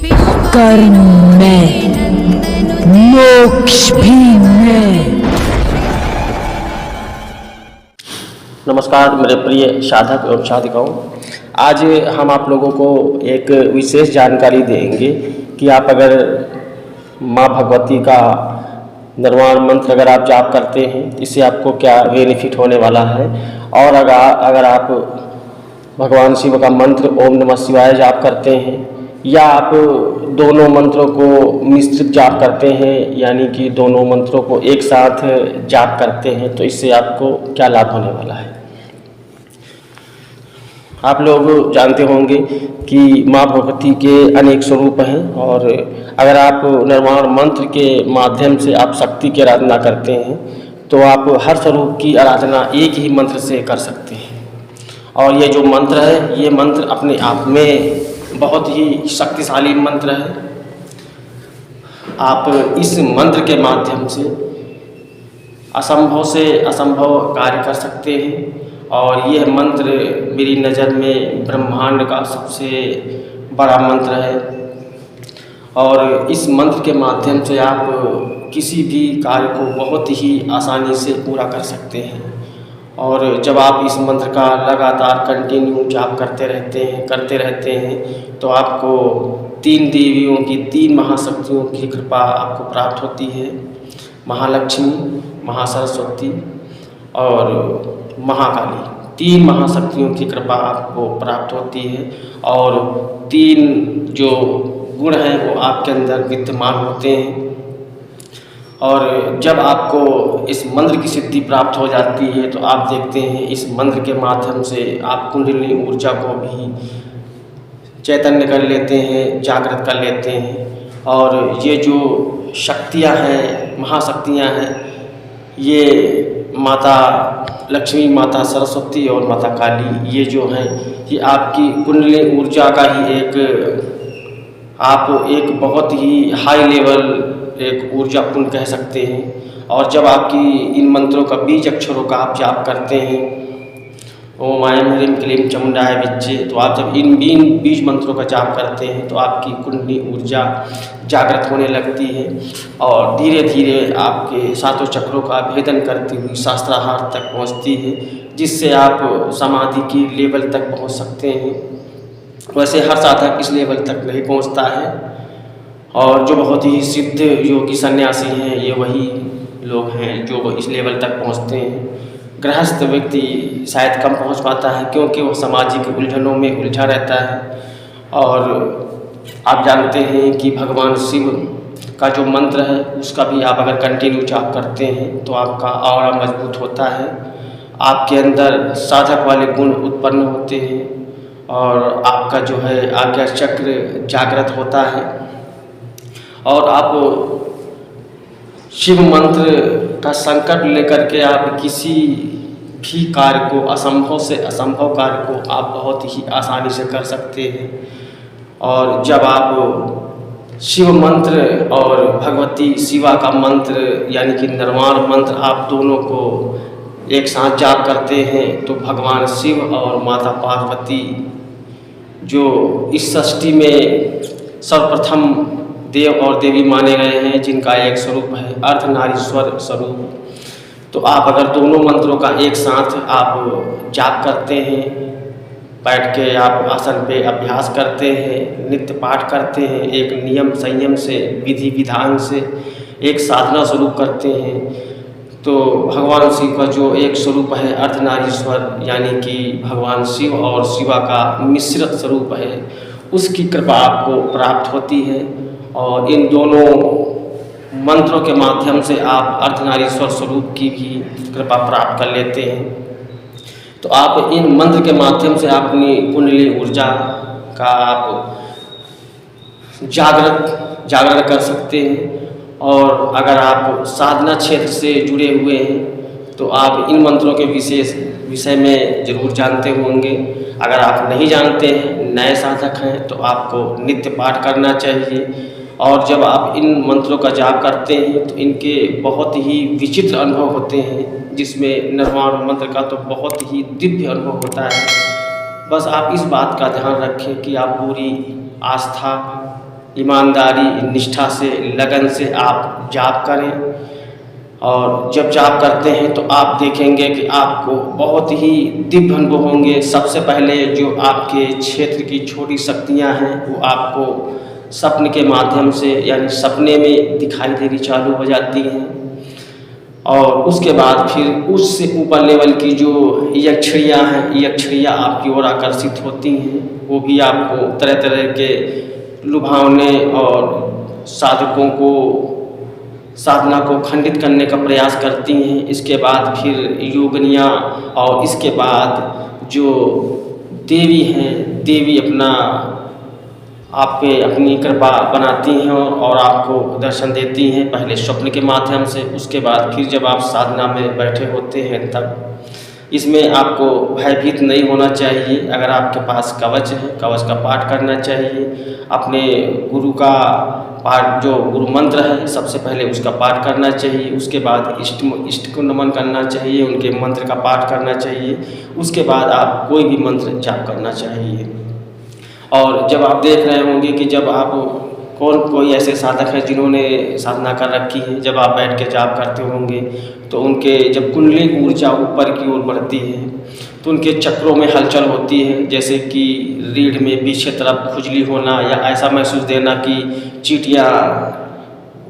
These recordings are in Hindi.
कर्म में, मोक्ष भी में। नमस्कार मेरे प्रिय साधक एवं साधिकाओं, आज हम आप लोगों को एक विशेष जानकारी देंगे कि आप अगर माँ भगवती का निर्वाण मंत्र अगर आप जाप करते हैं, इससे आपको क्या बेनिफिट होने वाला है। और अगर आप भगवान शिव का मंत्र ओम नमः शिवाय जाप करते हैं या आप दोनों मंत्रों को मिश्रित जाप करते हैं, यानी कि दोनों मंत्रों को एक साथ जाप करते हैं, तो इससे आपको क्या लाभ होने वाला है। आप लोग जानते होंगे कि माँ भगवती के अनेक स्वरूप हैं, और अगर आप निर्वाण मंत्र के माध्यम से आप शक्ति की आराधना करते हैं तो आप हर स्वरूप की आराधना एक ही मंत्र से कर सकते हैं। और ये जो मंत्र है, ये मंत्र अपने आप में बहुत ही शक्तिशाली मंत्र है। आप इस मंत्र के माध्यम से असंभव कार्य कर सकते हैं। और यह मंत्र मेरी नज़र में ब्रह्मांड का सबसे बड़ा मंत्र है, और इस मंत्र के माध्यम से आप किसी भी कार्य को बहुत ही आसानी से पूरा कर सकते हैं। और जब आप इस मंत्र का लगातार कंटिन्यू जाप करते रहते हैं तो आपको 3 देवियों की, 3 महाशक्तियों की कृपा आपको प्राप्त होती है। महालक्ष्मी, महासरस्वती और महाकाली, 3 महाशक्तियों की कृपा आपको प्राप्त होती है। और 3 जो गुण हैं वो आपके अंदर विद्यमान होते हैं। और जब आपको इस मंत्र की सिद्धि प्राप्त हो जाती है तो आप देखते हैं इस मंत्र के माध्यम से आप कुंडलिनी ऊर्जा को भी चैतन्य कर लेते हैं, जागृत कर लेते हैं। और ये जो शक्तियाँ हैं, महाशक्तियाँ हैं, ये माता लक्ष्मी, माता सरस्वती और माता काली, ये जो हैं ये आपकी कुंडलिनी ऊर्जा का ही एक बहुत ही हाई लेवल एक ऊर्जा कुंड कह सकते हैं। और जब आपकी इन मंत्रों का बीज अक्षरों का आप जाप करते हैं, ओम ऐं ह्रीं क्लीं चामुंडाय विद्ये, तो आप जब इन बीज मंत्रों का जाप करते हैं तो आपकी कुंडली ऊर्जा जागृत होने लगती है और धीरे धीरे आपके सातों चक्रों का भेदन करती हुई शास्त्राहार तक पहुंचती है, जिससे आप समाधि की लेवल तक पहुंच सकते हैं। वैसे हर साधक इस लेवल तक नहीं पहुंचता है, और जो बहुत ही सिद्ध योगी सन्यासी हैं ये वही लोग हैं जो इस लेवल तक पहुंचते हैं। गृहस्थ व्यक्ति शायद कम पहुंच पाता है, क्योंकि वो सामाजिक उलझनों में उलझा रहता है। और आप जानते हैं कि भगवान शिव का जो मंत्र है उसका भी आप अगर कंटिन्यू जाप करते हैं तो आपका ऑरा मजबूत होता है, आपके अंदर साधक वाले गुण उत्पन्न होते हैं, और आपका जो है आज्ञा चक्र जागृत होता है। और आप शिव मंत्र का संकल्प लेकर के आप किसी भी कार्य को, असंभव से असंभव कार्य को आप बहुत ही आसानी से कर सकते हैं। और जब आप शिव मंत्र और भगवती शिवा का मंत्र यानी कि निर्वाण मंत्र आप दोनों को एक साथ जाप करते हैं तो भगवान शिव और माता पार्वती, जो इस सृष्टि में सर्वप्रथम देव और देवी माने गए हैं, जिनका एक स्वरूप है अर्धनारीश्वर स्वरूप, तो आप अगर दोनों मंत्रों का एक साथ आप जाप करते हैं, बैठ के आप आसन पे अभ्यास करते हैं, नित्य पाठ करते हैं, एक नियम संयम से, विधि विधान से एक साधना स्वरूप करते हैं, तो भगवान शिव का जो एक स्वरूप है अर्धनारीश्वर, यानी कि भगवान शिव और शिवा का मिश्रित स्वरूप है, उसकी कृपा आपको प्राप्त होती है। और इन दोनों मंत्रों के माध्यम से आप अर्धनारीश्वर स्वरूप की भी कृपा प्राप्त कर लेते हैं। तो आप इन मंत्र के माध्यम से आप अपनी कुंडली ऊर्जा का आप जागृत कर सकते हैं। और अगर आप साधना क्षेत्र से जुड़े हुए हैं तो आप इन मंत्रों के विषय में ज़रूर जानते होंगे। अगर आप नहीं जानते हैं, नए साधक हैं, तो आपको नित्य पाठ करना चाहिए। और जब आप इन मंत्रों का जाप करते हैं तो इनके बहुत ही विचित्र अनुभव होते हैं, जिसमें निर्वाण मंत्र का तो बहुत ही दिव्य अनुभव होता है। बस आप इस बात का ध्यान रखें कि आप पूरी आस्था ईमानदारी, निष्ठा से, लगन से आप जाप करें। और जब जाप करते हैं तो आप देखेंगे कि आपको बहुत ही दिव्य अनुभव होंगे। सबसे पहले जो आपके क्षेत्र की छोटी शक्तियां हैं वो आपको सपने के माध्यम से यानी सपने में दिखाई देनी चालू हो जाती हैं। और उसके बाद फिर उससे ऊपर लेवल की जो यक्षिणियाँ हैं, यक्षिणियाँ आपकी ओर आकर्षित होती हैं। वो भी आपको तरह तरह के लुभावने और साधना को खंडित करने का प्रयास करती हैं। इसके बाद फिर योगिनियाँ और इसके बाद जो देवी हैं, देवी आप पे अपनी कृपा बनाती हैं और आपको दर्शन देती हैं, पहले स्वप्न के माध्यम से, उसके बाद फिर जब आप साधना में बैठे होते हैं तब। इसमें आपको भयभीत नहीं होना चाहिए। अगर आपके पास कवच है, कवच का पाठ करना चाहिए। अपने गुरु का पाठ, जो गुरु मंत्र है, सबसे पहले उसका पाठ करना चाहिए। उसके बाद इष्ट को नमन करना चाहिए, उनके मंत्र का पाठ करना चाहिए। उसके बाद आप कोई भी मंत्र जाप करना चाहिए। और जब आप देख रहे होंगे कि जब आप कोई ऐसे साधक हैं जिन्होंने साधना कर रखी है, जब आप बैठ के जाप करते होंगे तो उनके जब कुंडली ऊर्जा ऊपर की ओर बढ़ती है तो उनके चक्रों में हलचल होती है, जैसे कि रीढ़ में पीछे तरफ खुजली होना या ऐसा महसूस देना कि चींटियाँ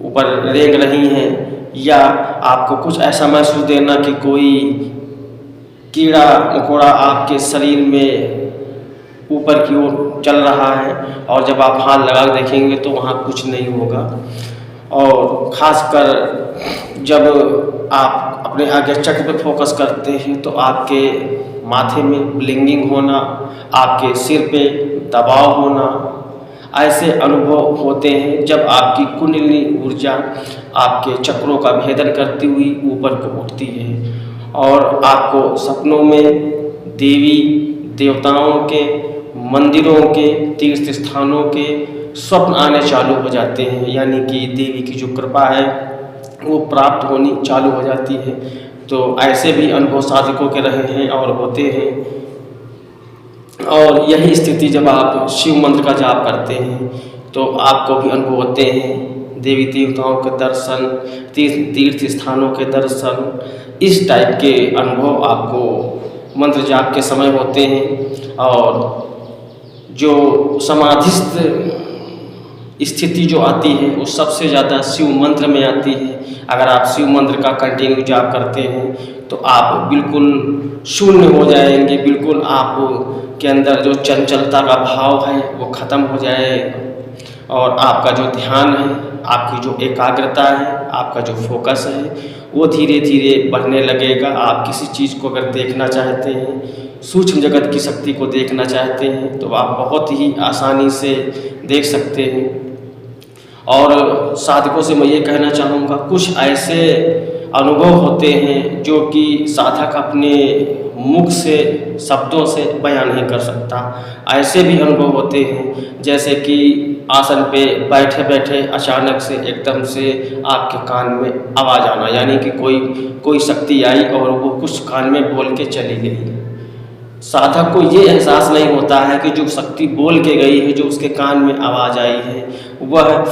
ऊपर रेंग रही हैं, या आपको कुछ ऐसा महसूस देना कि कोई कीड़ा मकोड़ा आपके शरीर में ऊपर की ओर चल रहा है। और जब आप हाथ लगा के देखेंगे तो वहाँ कुछ नहीं होगा। और ख़ासकर जब आप अपने आज्ञा चक्र पे फोकस करते हैं तो आपके माथे में ब्लिंगिंग होना, आपके सिर पे दबाव होना, ऐसे अनुभव होते हैं जब आपकी कुंडलिनी ऊर्जा आपके चक्रों का भेदन करती हुई ऊपर को उठती है। और आपको सपनों में देवी देवताओं के, मंदिरों के, तीर्थ स्थानों के स्वप्न आने चालू हो जाते हैं, यानी कि देवी की जो कृपा है वो प्राप्त होनी चालू हो जाती है। तो ऐसे भी अनुभव साधकों के रहे हैं और होते हैं। और यही स्थिति जब आप शिव मंत्र का जाप करते हैं तो आपको भी अनुभव होते हैं, देवी देवताओं के दर्शन, तीर्थ स्थानों के दर्शन, इस टाइप के अनुभव आपको मंत्र जाप के समय होते हैं। और जो समाधिस्थ स्थिति जो आती है वो सबसे ज़्यादा शिव मंत्र में आती है। अगर आप शिव मंत्र का कंटिन्यू जाप करते हैं तो आप बिल्कुल शून्य हो जाएंगे, बिल्कुल आप के अंदर जो चंचलता का भाव है वो ख़त्म हो जाएगा। और आपका जो ध्यान है, आपकी जो एकाग्रता है, आपका जो फोकस है वो धीरे धीरे बढ़ने लगेगा। आप किसी चीज़ को अगर देखना चाहते हैं, सूक्ष्म जगत की शक्ति को देखना चाहते हैं तो आप बहुत ही आसानी से देख सकते हैं। और साधकों से मैं ये कहना चाहूँगा, कुछ ऐसे अनुभव होते हैं जो कि साधक अपने मुख से, शब्दों से बयान नहीं कर सकता। ऐसे भी अनुभव होते हैं जैसे कि आसन पे बैठे बैठे अचानक से एकदम से आपके कान में आवाज़ आना, यानी कि कोई शक्ति आई और वो कुछ कान में बोल के चली गई। साधक को ये एहसास नहीं होता है कि जो शक्ति बोल के गई है, जो उसके कान में आवाज़ आई है, वह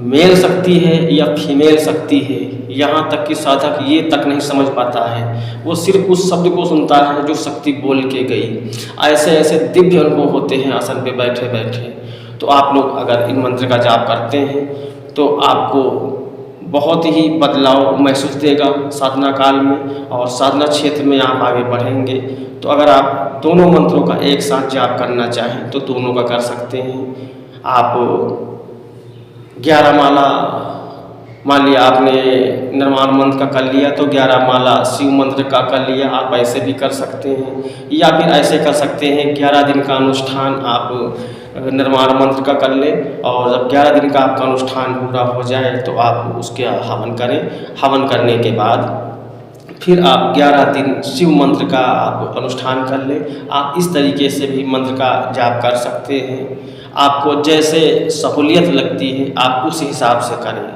मेल शक्ति है या फीमेल शक्ति है। यहाँ तक कि साधक ये तक नहीं समझ पाता है, वो सिर्फ उस शब्द को सुनता है जो शक्ति बोल के गई। ऐसे ऐसे दिव्य अनुभव होते हैं आसन पे बैठे बैठे। तो आप लोग अगर इन मंत्र का जाप करते हैं तो आपको बहुत ही बदलाव महसूस देगा साधना काल में, और साधना क्षेत्र में आप आगे बढ़ेंगे। तो अगर आप दोनों मंत्रों का एक साथ जाप करना चाहें तो दोनों का कर सकते हैं। आप 11 माला, मान लिया आपने निर्माण मंत्र का कर लिया तो 11 माला शिव मंत्र का कर लिया, आप ऐसे भी कर सकते हैं। या फिर ऐसे कर सकते हैं 11 दिन का अनुष्ठान आप निर्माण मंत्र का कर लें, और जब 11 दिन का आपका अनुष्ठान पूरा हो जाए तो आप उसके हवन करें। हवन करने के बाद फिर आप 11 दिन शिव मंत्र का आप अनुष्ठान कर लें। आप इस तरीके से भी मंत्र का जाप कर सकते हैं। आपको जैसे सहूलियत लगती है आप उस हिसाब से करें।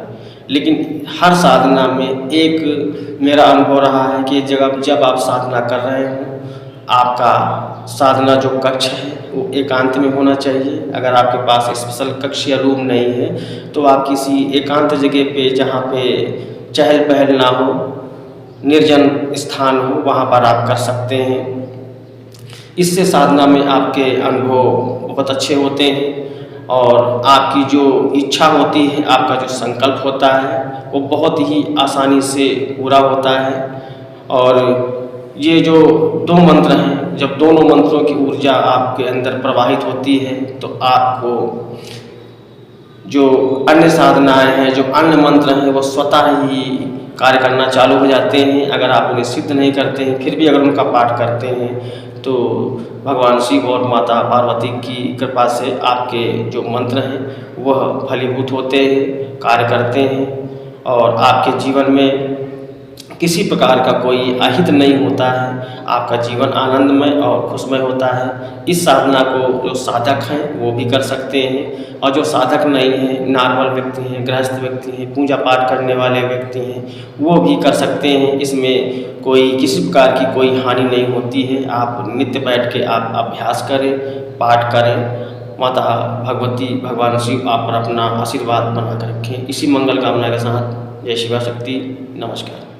लेकिन हर साधना में एक मेरा अनुभव रहा है कि जब आप साधना कर रहे हो, आपका साधना जो कक्ष है वो एकांत में होना चाहिए। अगर आपके पास स्पेशल कक्ष या रूम नहीं है तो आप किसी एकांत जगह पे जहाँ पे चहल पहल ना हो, निर्जन स्थान हो, वहाँ पर आप कर सकते हैं। इससे साधना में आपके अनुभव बहुत अच्छे होते हैं और आपकी जो इच्छा होती है, आपका जो संकल्प होता है वो बहुत ही आसानी से पूरा होता है। और ये जो दो मंत्र हैं, जब दोनों मंत्रों की ऊर्जा आपके अंदर प्रवाहित होती है तो आपको जो अन्य साधनाएं हैं, जो अन्य मंत्र हैं, वो स्वतः ही कार्य करना चालू हो जाते हैं। अगर आप उन्हें सिद्ध नहीं करते हैं, फिर भी अगर उनका पाठ करते हैं तो भगवान शिव और माता पार्वती की कृपा से आपके जो मंत्र हैं वह फलीभूत होते हैं, कार्य करते हैं और आपके जीवन में किसी प्रकार का कोई अहित नहीं होता है। आपका जीवन आनंदमय और खुशमय होता है। इस साधना को जो साधक हैं वो भी कर सकते हैं और जो साधक नहीं हैं, नॉर्मल व्यक्ति हैं, गृहस्थ व्यक्ति हैं, पूजा पाठ करने वाले व्यक्ति हैं, वो भी कर सकते हैं। इसमें कोई किसी प्रकार की कोई हानि नहीं होती है। आप नित्य बैठ के आप अभ्यास करें, पाठ करें। माता भगवती, भगवान शिव आप पर अपना आशीर्वाद बना कर रखें। इसी मंगल कामना के साथ जय शिवा शक्ति। नमस्कार।